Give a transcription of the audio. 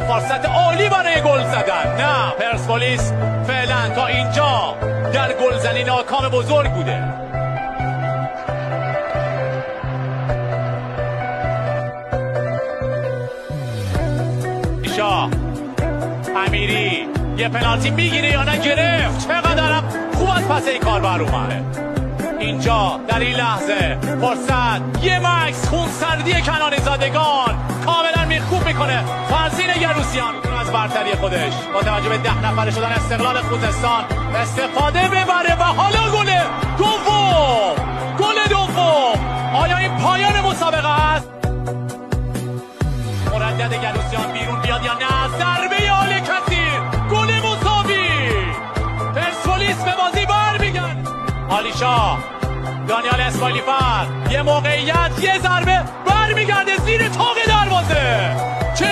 یه فرصت عالی برای گل زدن. نه، پرسپولیس فعلا تا اینجا در گلزنی ناکام بزرگ بوده. شاه امیری یه پنالتی میگیره یا نه؟ گرفت. چقدرم خوب از پس این کار بر اومده. اینجا در این لحظه فرصت، یه مکس خونسردی کنانی زادگان کاملا میخکوب میکنه فرزین گروسیان از برتری خودش با توجه به 10 نفره شدن استقلال خوزستان استفاده ببره و حالا گل دوم. گل دوم. آیا این پایان مسابقه است؟ مردد گروسیان بیرون بیاد یا نه؟ ضربه آل کثیر، گل مساوی. پرسپولیس به بازی برمیگرده. عالیشاه، دانیال اسماعیلی فر، یه موقعیت، یه ضربه، برمیگرده زیر طاق دروازه.